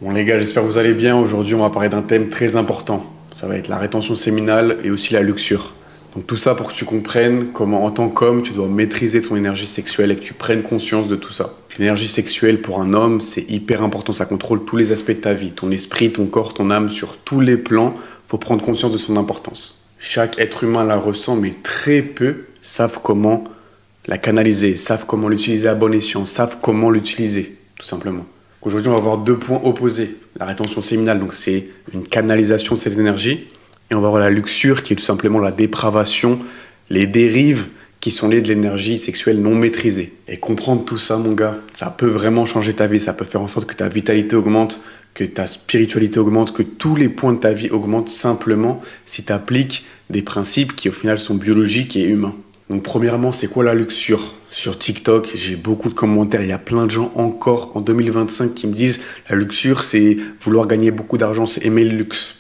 Bon les gars, j'espère que vous allez bien. Aujourd'hui, on va parler d'un thème très important. Ça va être la rétention séminale et aussi la luxure. Donc tout ça pour que tu comprennes comment en tant qu'homme, tu dois maîtriser ton énergie sexuelle et que tu prennes conscience de tout ça. L'énergie sexuelle pour un homme, c'est hyper important. Ça contrôle tous les aspects de ta vie. Ton esprit, ton corps, ton âme, sur tous les plans. Faut prendre conscience de son importance. Chaque être humain la ressent, mais très peu savent comment la canaliser, savent comment l'utiliser à bon escient, savent comment l'utiliser, tout simplement. Aujourd'hui, on va voir deux points opposés. La rétention séminale, donc c'est une canalisation de cette énergie. Et on va voir la luxure, qui est tout simplement la dépravation, les dérives qui sont liées de l'énergie sexuelle non maîtrisée. Et comprendre tout ça, mon gars, ça peut vraiment changer ta vie. Ça peut faire en sorte que ta vitalité augmente, que ta spiritualité augmente, que tous les points de ta vie augmentent simplement si tu appliques des principes qui, au final, sont biologiques et humains. Donc premièrement, c'est quoi la luxure? Sur TikTok, j'ai beaucoup de commentaires. Il y a plein de gens encore en 2025 qui me disent la luxure, c'est vouloir gagner beaucoup d'argent, c'est aimer le luxe.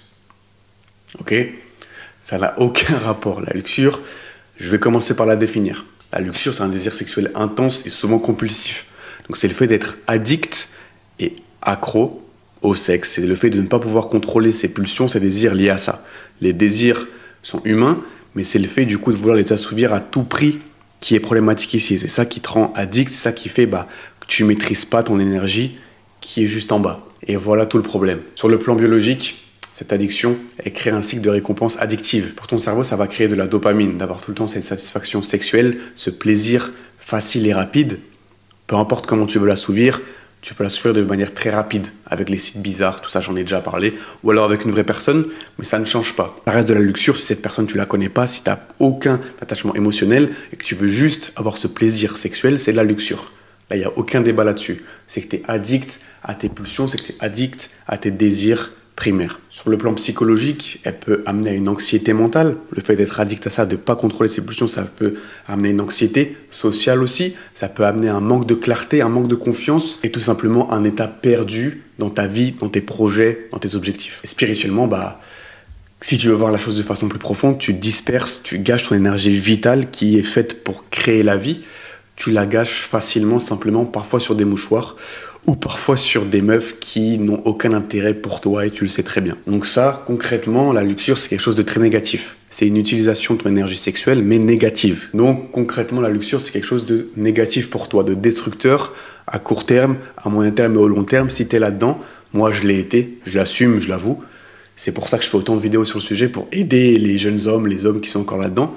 Ok? Ça n'a aucun rapport. La luxure, je vais commencer par la définir. La luxure, c'est un désir sexuel intense et souvent compulsif. Donc c'est le fait d'être addict et accro au sexe. C'est le fait de ne pas pouvoir contrôler ses pulsions, ses désirs liés à ça. Les désirs sont humains, mais c'est le fait du coup de vouloir les assouvir à tout prix qui est problématique ici. C'est ça qui te rend addict, c'est ça qui fait que tu ne maîtrises pas ton énergie qui est juste en bas. Et voilà tout le problème. Sur le plan biologique, cette addiction, elle crée un cycle de récompense addictive. Pour ton cerveau, ça va créer de la dopamine, d'avoir tout le temps cette satisfaction sexuelle, ce plaisir facile et rapide. Peu importe comment tu veux l'assouvir, tu peux l'assouvir de manière très rapide, avec les sites bizarres, tout ça j'en ai déjà parlé, ou alors avec une vraie personne, mais ça ne change pas. Ça reste de la luxure si cette personne tu la connais pas, si tu n'as aucun attachement émotionnel et que tu veux juste avoir ce plaisir sexuel, c'est de la luxure. Là, il n'y a aucun débat là-dessus. C'est que tu es addict à tes pulsions, c'est que tu es addict à tes désirs primaire. Sur le plan psychologique, elle peut amener à une anxiété mentale. Le fait d'être addict à ça, de ne pas contrôler ses pulsions, ça peut amener une anxiété sociale aussi. Ça peut amener un manque de clarté, un manque de confiance et tout simplement un état perdu dans ta vie, dans tes projets, dans tes objectifs. Et spirituellement, si tu veux voir la chose de façon plus profonde, tu disperses, tu gâches ton énergie vitale qui est faite pour créer la vie. Tu la gâches facilement, simplement, parfois sur des mouchoirs ou parfois sur des meufs qui n'ont aucun intérêt pour toi et tu le sais très bien. Donc ça, concrètement, la luxure, c'est quelque chose de très négatif. C'est une utilisation de ton énergie sexuelle, mais négative. Donc concrètement, la luxure, c'est quelque chose de négatif pour toi, de destructeur à court terme, à moyen terme et au long terme. Si tu es là-dedans, moi je l'ai été, je l'assume, je l'avoue. C'est pour ça que je fais autant de vidéos sur le sujet, pour aider les jeunes hommes, les hommes qui sont encore là-dedans.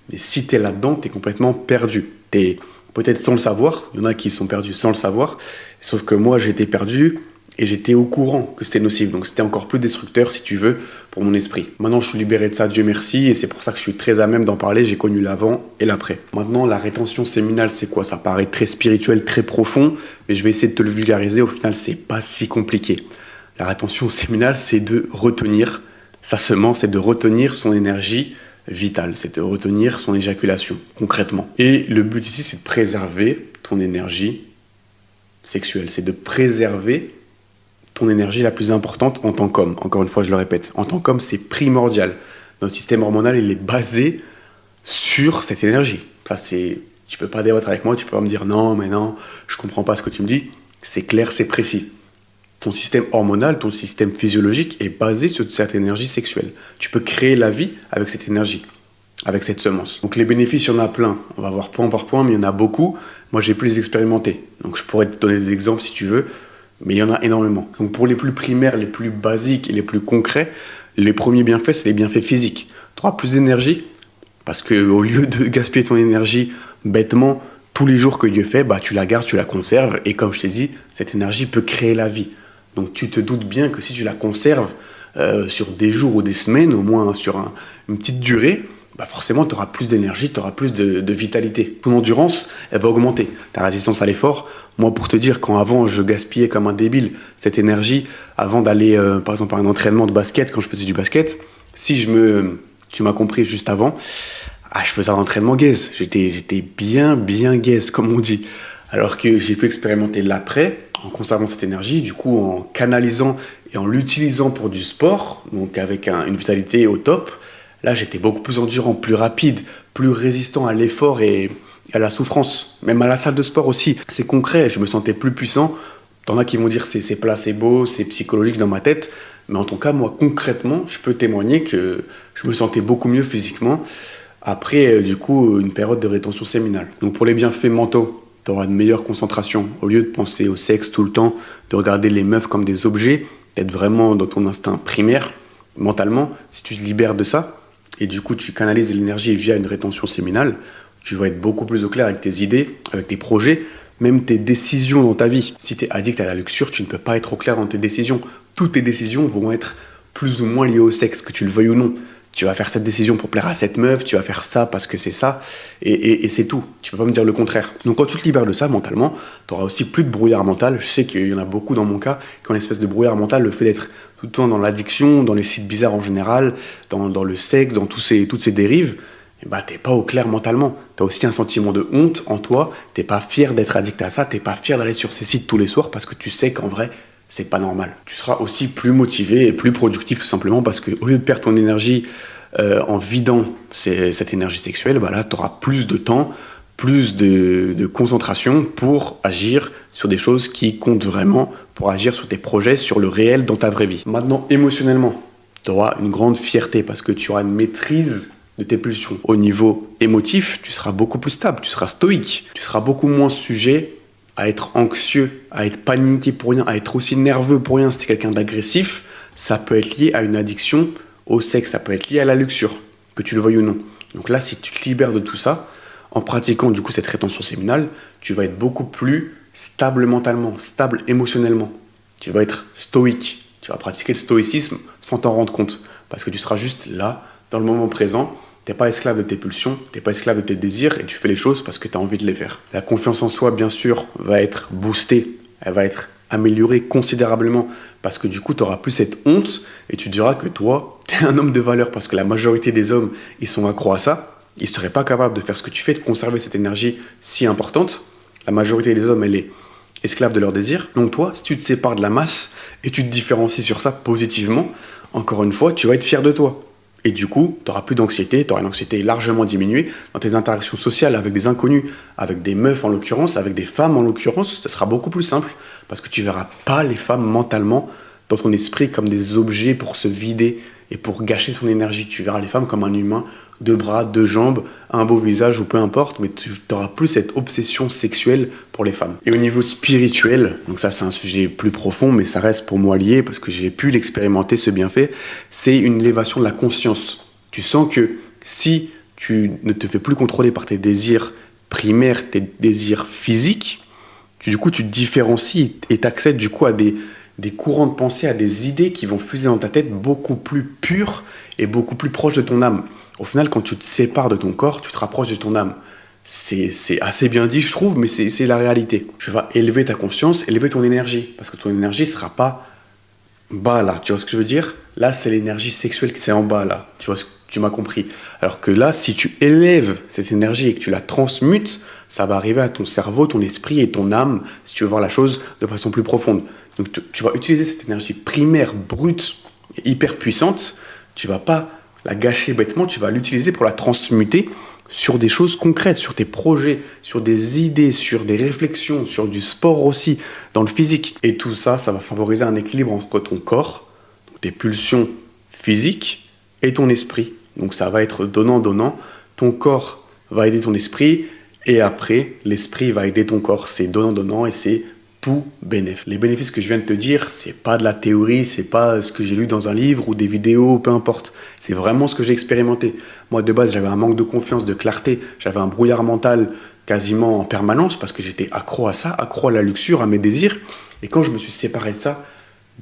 Mais si tu es là-dedans, tu es complètement perdu. T'es peut-être sans le savoir, il y en a qui sont perdus sans le savoir, sauf que moi j'étais perdu et j'étais au courant que c'était nocif, donc c'était encore plus destructeur si tu veux pour mon esprit. Maintenant je suis libéré de ça, Dieu merci, et c'est pour ça que je suis très à même d'en parler, j'ai connu l'avant et l'après. Maintenant la rétention séminale c'est quoi? Ça paraît très spirituel, très profond, mais je vais essayer de te le vulgariser, au final c'est pas si compliqué. La rétention séminale c'est de retenir sa semence, c'est de retenir son énergie vitale, c'est de retenir son éjaculation, concrètement. Et le but ici, c'est de préserver ton énergie sexuelle, c'est de préserver ton énergie la plus importante en tant qu'homme. Encore une fois, je le répète, en tant qu'homme, c'est primordial. Notre système hormonal, il est basé sur cette énergie. Ça, tu peux pas débattre avec moi, tu peux pas me dire non, mais non, je comprends pas ce que tu me dis. C'est clair, c'est précis. Ton système hormonal, ton système physiologique est basé sur cette énergie sexuelle. Tu peux créer la vie avec cette énergie, avec cette semence. Donc les bénéfices, il y en a plein. On va voir point par point, mais il y en a beaucoup. Moi, j'ai pu les expérimenter. Donc je pourrais te donner des exemples si tu veux, mais il y en a énormément. Donc pour les plus primaires, les plus basiques et les plus concrets, les premiers bienfaits, c'est les bienfaits physiques. Tu auras plus d'énergie, parce qu'au lieu de gaspiller ton énergie bêtement, tous les jours que Dieu fait, tu la gardes, tu la conserves, et comme je t'ai dit, cette énergie peut créer la vie. Donc tu te doutes bien que si tu la conserves sur des jours ou des semaines, au moins sur une petite durée, forcément tu auras plus d'énergie, tu auras plus de vitalité. Ton endurance, elle va augmenter. Ta résistance à l'effort, moi pour te dire, quand avant je gaspillais comme un débile cette énergie, avant d'aller par exemple à un entraînement de basket, quand je faisais du basket, tu m'as compris juste avant, je faisais un entraînement gaze. J'étais bien gaze comme on dit. Alors que j'ai pu expérimenter l'après, en conservant cette énergie, du coup en canalisant et en l'utilisant pour du sport, donc avec une vitalité au top, là j'étais beaucoup plus endurant, plus rapide, plus résistant à l'effort et à la souffrance, même à la salle de sport aussi. C'est concret, je me sentais plus puissant T'en as qui vont dire c'est placebo, c'est psychologique dans ma tête. Mais en tout cas, moi, concrètement, je peux témoigner que je me sentais beaucoup mieux physiquement après, du coup, une période de rétention séminale. Donc pour les bienfaits mentaux, tu auras une meilleure concentration. Au lieu de penser au sexe tout le temps, de regarder les meufs comme des objets, d'être vraiment dans ton instinct primaire, mentalement, si tu te libères de ça, et du coup tu canalises l'énergie via une rétention séminale, tu vas être beaucoup plus au clair avec tes idées, avec tes projets, même tes décisions dans ta vie. Si tu es addict à la luxure, tu ne peux pas être au clair dans tes décisions. Toutes tes décisions vont être plus ou moins liées au sexe, que tu le veuilles ou non. Tu vas faire cette décision pour plaire à cette meuf, tu vas faire ça parce que c'est ça, et c'est tout. Tu peux pas me dire le contraire. Donc quand tu te libères de ça mentalement, tu auras aussi plus de brouillard mental. Je sais qu'il y en a beaucoup dans mon cas qui ont une espèce de brouillard mental, le fait d'être tout le temps dans l'addiction, dans les sites bizarres en général, dans le sexe, dans toutes ces dérives. Et bah t'es pas au clair mentalement. T'as aussi un sentiment de honte en toi, t'es pas fier d'être addict à ça, t'es pas fier d'aller sur ces sites tous les soirs parce que tu sais qu'en vrai, c'est pas normal. Tu seras aussi plus motivé et plus productif tout simplement parce qu'au lieu de perdre ton énergie en vidant cette énergie sexuelle, bah là t'auras plus de temps, plus de concentration pour agir sur des choses qui comptent vraiment, pour agir sur tes projets, sur le réel dans ta vraie vie. Maintenant, émotionnellement, t'auras une grande fierté parce que tu auras une maîtrise de tes pulsions. Au niveau émotif, tu seras beaucoup plus stable, tu seras stoïque, tu seras beaucoup moins sujet à être anxieux, à être paniqué pour rien, à être aussi nerveux pour rien. Si tu es quelqu'un d'agressif, ça peut être lié à une addiction au sexe, ça peut être lié à la luxure, que tu le veuilles ou non. Donc là, si tu te libères de tout ça, en pratiquant du coup cette rétention séminale, tu vas être beaucoup plus stable mentalement, stable émotionnellement. Tu vas être stoïque, tu vas pratiquer le stoïcisme sans t'en rendre compte, parce que tu seras juste là, dans le moment présent. T'es pas esclave de tes pulsions, t'es pas esclave de tes désirs et tu fais les choses parce que tu as envie de les faire. La confiance en soi, bien sûr, va être boostée, elle va être améliorée considérablement parce que du coup, tu n'auras plus cette honte et tu diras que toi, tu es un homme de valeur parce que la majorité des hommes, ils sont accros à ça. Ils ne seraient pas capables de faire ce que tu fais, de conserver cette énergie si importante. La majorité des hommes, elle est esclave de leurs désirs. Donc toi, si tu te sépares de la masse et tu te différencies sur ça positivement, encore une fois, tu vas être fier de toi. Et du coup, tu n'auras plus d'anxiété, tu auras une anxiété largement diminuée. Dans tes interactions sociales avec des inconnus, avec des meufs en l'occurrence, avec des femmes en l'occurrence, ça sera beaucoup plus simple parce que tu ne verras pas les femmes mentalement dans ton esprit comme des objets pour se vider et pour gâcher son énergie. Tu verras les femmes comme un humain, 2 bras, 2 jambes, un beau visage ou peu importe, mais tu n'auras plus cette obsession sexuelle pour les femmes. Et au niveau spirituel, donc ça c'est un sujet plus profond, mais ça reste pour moi lié parce que j'ai pu l'expérimenter ce bienfait, c'est une élévation de la conscience. Tu sens que si tu ne te fais plus contrôler par tes désirs primaires, tes désirs physiques, du coup tu te différencies et t'accèdes du coup à des courants de pensée, à des idées qui vont fuser dans ta tête beaucoup plus pures et beaucoup plus proches de ton âme. Au final, quand tu te sépares de ton corps, tu te rapproches de ton âme. C'est assez bien dit, je trouve, mais c'est la réalité. Tu vas élever ta conscience, élever ton énergie, parce que ton énergie ne sera pas bas là, tu vois ce que je veux dire? Là, c'est l'énergie sexuelle qui est en bas là, tu m'as compris. Alors que là, si tu élèves cette énergie et que tu la transmutes, ça va arriver à ton cerveau, ton esprit et ton âme, si tu veux voir la chose de façon plus profonde. Donc tu vas utiliser cette énergie primaire, brute, hyper puissante, tu vas pas la gâcher bêtement, tu vas l'utiliser pour la transmuter sur des choses concrètes, sur tes projets, sur des idées, sur des réflexions, sur du sport aussi, dans le physique. Et tout ça, ça va favoriser un équilibre entre ton corps, donc tes pulsions physiques, et ton esprit. Donc ça va être donnant-donnant. Ton corps va aider ton esprit, et après, l'esprit va aider ton corps. C'est donnant-donnant et c'est tout bénéfice. Les bénéfices que je viens de te dire, c'est pas de la théorie, c'est pas ce que j'ai lu dans un livre ou des vidéos, peu importe. C'est vraiment ce que j'ai expérimenté. Moi, de base, j'avais un manque de confiance, de clarté, j'avais un brouillard mental quasiment en permanence parce que j'étais accro à ça, accro à la luxure, à mes désirs. Et quand je me suis séparé de ça,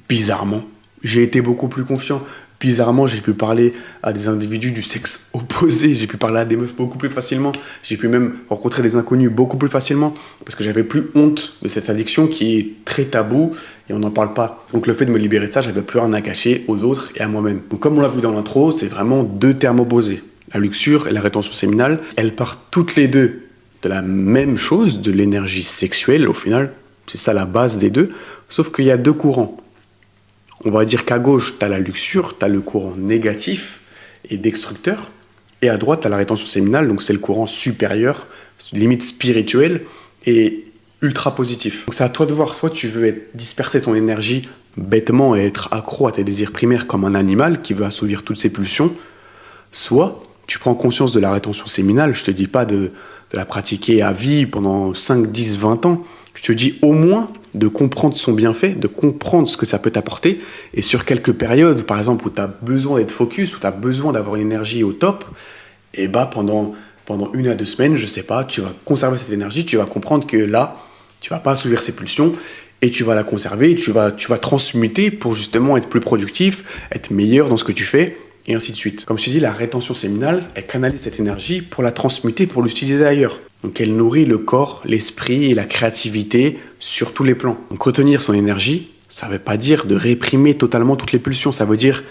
bizarrement, j'ai été beaucoup plus confiant. Bizarrement, j'ai pu parler à des individus du sexe opposé, j'ai pu parler à des meufs beaucoup plus facilement, j'ai pu même rencontrer des inconnus beaucoup plus facilement, parce que j'avais plus honte de cette addiction qui est très tabou et on n'en parle pas. Donc le fait de me libérer de ça, j'avais plus rien à cacher aux autres et à moi-même. Donc comme on l'a vu dans l'intro, c'est vraiment 2 termes opposés. La luxure et la rétention séminale, elles partent toutes les 2 de la même chose, de l'énergie sexuelle au final, c'est ça la base des 2, sauf qu'il y a 2 courants. On va dire qu'à gauche, tu as la luxure, tu as le courant négatif et destructeur. Et à droite, tu as la rétention séminale, donc c'est le courant supérieur, limite spirituel. Et ultra positif. Donc c'est à toi de voir, soit tu veux disperser ton énergie bêtement et être accro à tes désirs primaires comme un animal qui veut assouvir toutes ses pulsions, soit tu prends conscience de la rétention séminale. Je te dis pas de la pratiquer à vie pendant 5, 10, 20 ans. Je te dis au moins de comprendre son bienfait, de comprendre ce que ça peut t'apporter. Et sur quelques périodes, par exemple, où tu as besoin d'être focus, où tu as besoin d'avoir une énergie au top, et pendant 1 à 2 semaines, je sais pas, tu vas conserver cette énergie, tu vas comprendre que là, tu vas pas assouvir ses pulsions, et tu vas la conserver, tu vas transmuter pour justement être plus productif, être meilleur dans ce que tu fais, et ainsi de suite. Comme je t'ai dit, la rétention séminale, elle canalise cette énergie pour la transmuter, pour l'utiliser ailleurs. Donc elle nourrit le corps, l'esprit et la créativité sur tous les plans. Donc retenir son énergie, ça ne veut pas dire de réprimer totalement toutes les pulsions, ça veut dire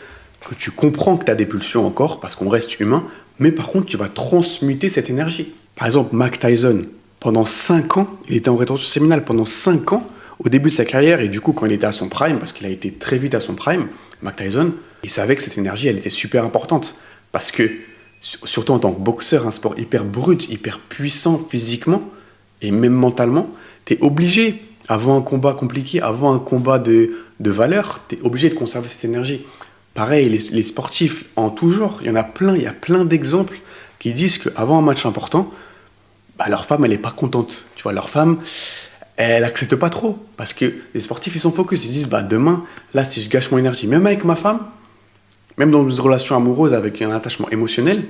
que tu comprends que tu as des pulsions encore, parce qu'on reste humain, mais par contre tu vas transmuter cette énergie. Par exemple, Mike Tyson, pendant 5 ans, il était en rétention séminale, pendant 5 ans, au début de sa carrière, et du coup quand il était à son prime, parce qu'il a été très vite à son prime, Mike Tyson, il savait que cette énergie, elle était super importante. Parce que, surtout en tant que boxeur, un sport hyper brut, hyper puissant physiquement, et même mentalement, t'es obligé, avant un combat compliqué, avant un combat de valeur, t'es obligé de conserver cette énergie. Pareil, les sportifs, en tout genre, il y a plein d'exemples qui disent qu'avant un match important, leur femme, elle n'est pas contente. Tu vois, leur femme, elle accepte pas trop. Parce que les sportifs, ils sont focus. Ils disent, demain, là, si je gâche mon énergie, même avec ma femme, même dans une relation amoureuse avec un attachement émotionnel,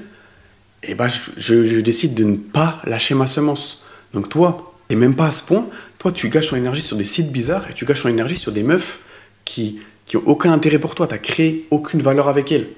je décide de ne pas lâcher ma semence. Donc toi, et même pas à ce point, toi, tu gâches ton énergie sur des sites bizarres et tu gâches ton énergie sur des meufs qui ont aucun intérêt pour toi. Tu n'as créé aucune valeur avec elles.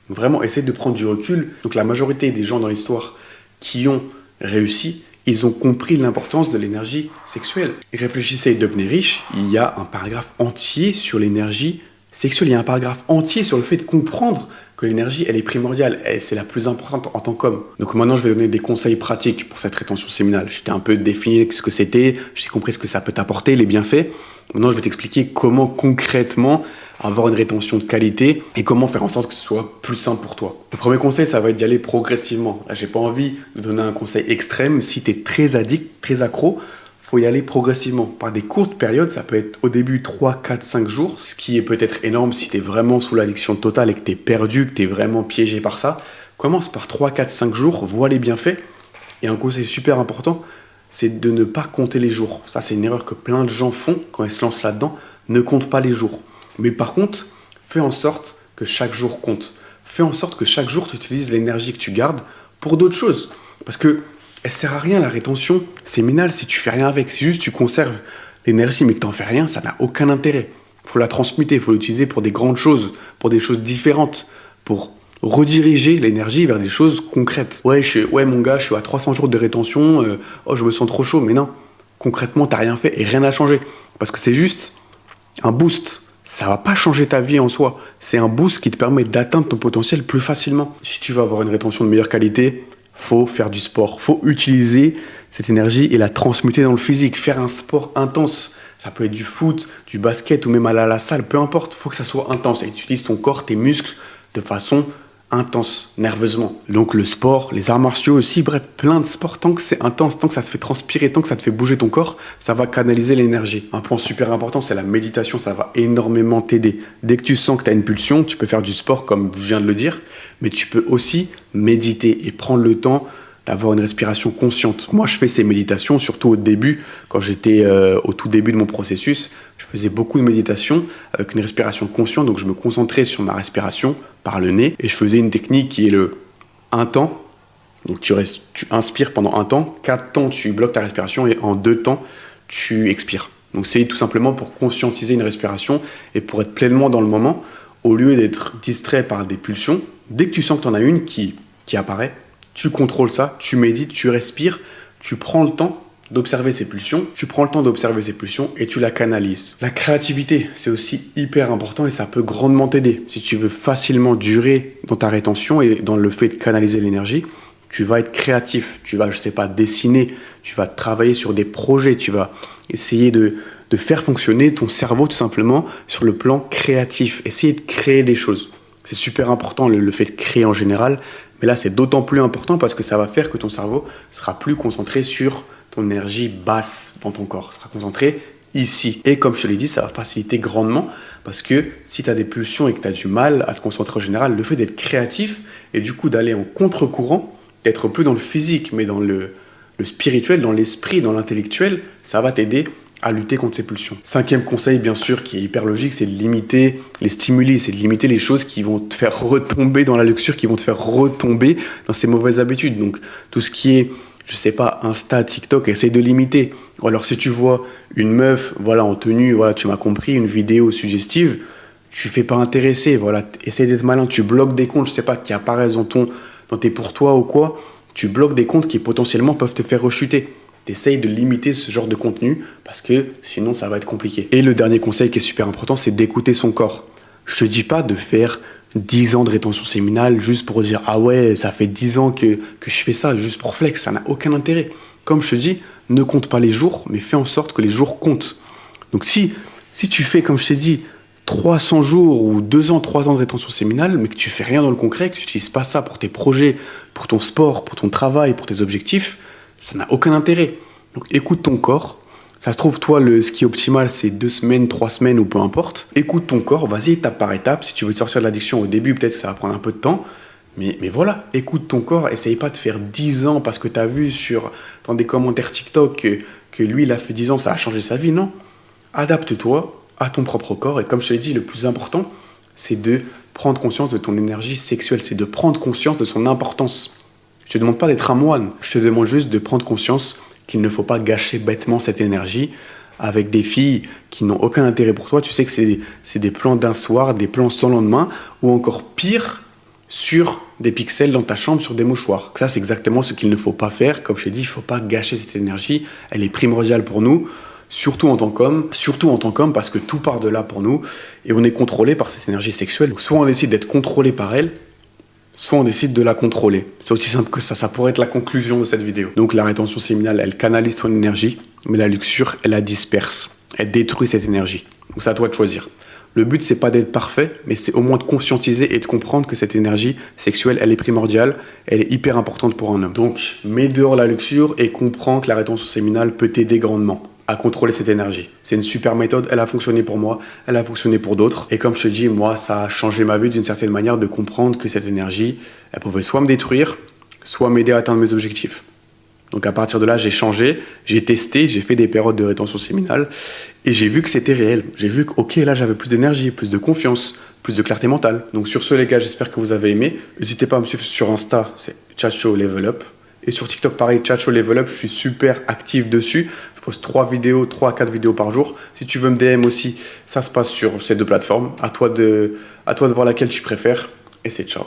Vraiment, essaye de prendre du recul. Donc la majorité des gens dans l'histoire qui ont réussi, ils ont compris l'importance de l'énergie sexuelle. Et réfléchissez et devenez riche, il y a un paragraphe entier sur l'énergie sexuelle. Il y a un paragraphe entier sur le fait de comprendre que l'énergie, elle est primordiale. C'est la plus importante en tant qu'homme. Donc maintenant, je vais donner des conseils pratiques pour cette rétention séminale. Je t'ai un peu défini ce que c'était, j'ai compris ce que ça peut t'apporter, les bienfaits. Maintenant, je vais t'expliquer comment concrètement avoir une rétention de qualité et comment faire en sorte que ce soit plus simple pour toi. Le premier conseil, ça va être d'y aller progressivement. Là, j'ai pas envie de donner un conseil extrême. Si tu es très addict, très accro, faut y aller progressivement. Par des courtes périodes, ça peut être au début 3, 4, 5 jours, ce qui est peut-être énorme si tu es vraiment sous l'addiction totale et que tu es perdu, que tu es vraiment piégé par ça. Commence par 3, 4, 5 jours, vois les bienfaits. Et un conseil super important, c'est de ne pas compter les jours. Ça, c'est une erreur que plein de gens font quand ils se lancent là-dedans. Ne compte pas les jours. Mais par contre, fais en sorte que chaque jour compte. Fais en sorte que chaque jour, tu utilises l'énergie que tu gardes pour d'autres choses. Parce que elle sert à rien, la rétention séminale, si tu fais rien avec. Si juste tu conserves l'énergie mais que tu n'en fais rien, ça n'a aucun intérêt. Il faut la transmuter, il faut l'utiliser pour des grandes choses, pour des choses différentes, pour rediriger l'énergie vers des choses concrètes. Ouais, mon gars, je suis à 300 jours de rétention, je me sens trop chaud. Mais non, concrètement, tu n'as rien fait et rien n'a changé. Parce que c'est juste un boost. Ça va pas changer ta vie en soi. C'est un boost qui te permet d'atteindre ton potentiel plus facilement. Si tu veux avoir une rétention de meilleure qualité, faut faire du sport. Faut utiliser cette énergie et la transmuter dans le physique. Faire un sport intense. Ça peut être du foot, du basket ou même aller à la salle. Peu importe, faut que ça soit intense. Et tu utilises ton corps, tes muscles de façon intense, nerveusement. Donc le sport, les arts martiaux aussi, bref, plein de sports, tant que c'est intense, tant que ça te fait transpirer, tant que ça te fait bouger ton corps, ça va canaliser l'énergie. Un point super important, c'est la méditation, ça va énormément t'aider. Dès que tu sens que tu as une pulsion, tu peux faire du sport comme je viens de le dire, mais tu peux aussi méditer et prendre le temps d'avoir une respiration consciente. Moi, je fais ces méditations, surtout au début, quand j'étais au tout début de mon processus, je faisais beaucoup de méditation avec une respiration consciente, donc je me concentrais sur ma respiration par le nez, et je faisais une technique qui est le 1 temps. Donc tu inspires pendant 1 temps, 4 temps tu bloques ta respiration, et en 2 temps tu expires. Donc c'est tout simplement pour conscientiser une respiration et pour être pleinement dans le moment, au lieu d'être distrait par des pulsions. Dès que tu sens que tu en as une qui apparaît, tu contrôles ça, tu médites, tu respires, tu prends le temps d'observer ces pulsions, et tu la canalises. La créativité, c'est aussi hyper important et ça peut grandement t'aider. Si tu veux facilement durer dans ta rétention et dans le fait de canaliser l'énergie, tu vas être créatif, tu vas, dessiner, tu vas travailler sur des projets, tu vas essayer de faire fonctionner ton cerveau tout simplement sur le plan créatif, essayer de créer des choses. C'est super important le fait de créer en général, mais là c'est d'autant plus important parce que ça va faire que ton cerveau sera plus concentré sur ton énergie basse dans ton corps, sera concentrée ici. Et comme je te l'ai dit, ça va faciliter grandement parce que si tu as des pulsions et que tu as du mal à te concentrer en général, le fait d'être créatif et du coup d'aller en contre-courant, d'être plus dans le physique mais dans le spirituel, dans l'esprit, dans l'intellectuel, ça va t'aider à lutter contre ces pulsions. 5e conseil, bien sûr, qui est hyper logique, c'est de limiter les stimuli, c'est de limiter les choses qui vont te faire retomber dans la luxure, qui vont te faire retomber dans ces mauvaises habitudes. Donc, tout ce qui est, je sais pas, Insta, TikTok, essaye de limiter. Ou alors, si tu vois une meuf, voilà, en tenue, voilà, tu m'as compris, une vidéo suggestive, tu fais pas intéresser, voilà, essaye d'être malin, tu bloques des comptes, je sais pas, qui apparaissent dans tes pour toi ou quoi, tu bloques des comptes qui potentiellement peuvent te faire rechuter. T'essayes de limiter ce genre de contenu parce que sinon ça va être compliqué. Et le dernier conseil qui est super important, c'est d'écouter son corps. Je te dis pas de faire 10 ans de rétention séminale juste pour dire ah ouais, ça fait 10 ans que je fais ça juste pour flex, ça n'a aucun intérêt. Comme je te dis, ne compte pas les jours, mais fais en sorte que les jours comptent. Donc si tu fais, comme je t'ai dit, 300 jours ou 2 ans, 3 ans de rétention séminale, mais que tu fais rien dans le concret, que tu n'utilises pas ça pour tes projets, pour ton sport, pour ton travail, pour tes objectifs, ça n'a aucun intérêt. Donc écoute ton corps. Ça se trouve, toi, ce qui est optimal, c'est 2 semaines, 3 semaines ou peu importe. Écoute ton corps, vas-y étape par étape. Si tu veux te sortir de l'addiction au début, peut-être que ça va prendre un peu de temps. Mais voilà, écoute ton corps. Essaye pas de faire 10 ans parce que tu as vu dans des commentaires TikTok que lui, il a fait 10 ans, ça a changé sa vie. Non. Adapte-toi à ton propre corps. Et comme je te l'ai dit, le plus important, c'est de prendre conscience de ton énergie sexuelle. C'est de prendre conscience de son importance. Je ne te demande pas d'être un moine, je te demande juste de prendre conscience qu'il ne faut pas gâcher bêtement cette énergie avec des filles qui n'ont aucun intérêt pour toi. Tu sais que c'est des plans d'un soir, des plans sans lendemain, ou encore pire, sur des pixels dans ta chambre, sur des mouchoirs. Ça, c'est exactement ce qu'il ne faut pas faire. Comme je t'ai dit, il ne faut pas gâcher cette énergie. Elle est primordiale pour nous, surtout en tant qu'homme, parce que tout part de là pour nous, et on est contrôlé par cette énergie sexuelle. Donc, soit on décide d'être contrôlé par elle, soit on décide de la contrôler. C'est aussi simple que ça pourrait être la conclusion de cette vidéo. Donc la rétention séminale, elle canalise ton énergie, mais la luxure, elle la disperse. Elle détruit cette énergie. Donc c'est à toi de choisir. Le but, c'est pas d'être parfait, mais c'est au moins de conscientiser et de comprendre que cette énergie sexuelle, elle est primordiale, elle est hyper importante pour un homme. Donc mets dehors la luxure et comprends que la rétention séminale peut t'aider grandement à contrôler cette énergie. C'est une super méthode, elle a fonctionné pour moi, elle a fonctionné pour d'autres. Et comme je te dis, moi, ça a changé ma vie d'une certaine manière de comprendre que cette énergie, elle pouvait soit me détruire, soit m'aider à atteindre mes objectifs. Donc à partir de là, j'ai changé, j'ai testé, j'ai fait des périodes de rétention séminale et j'ai vu que c'était réel. J'ai vu que, ok, là, j'avais plus d'énergie, plus de confiance, plus de clarté mentale. Donc sur ce, les gars, j'espère que vous avez aimé. N'hésitez pas à me suivre sur Insta, c'est Chacho Level Up. Et sur TikTok, pareil, Chacho Level Up, je suis super actif dessus. Je poste 3 à 4 vidéos par jour. Si tu veux me DM aussi, ça se passe sur ces 2 plateformes. À toi de voir laquelle tu préfères. Et c'est ciao.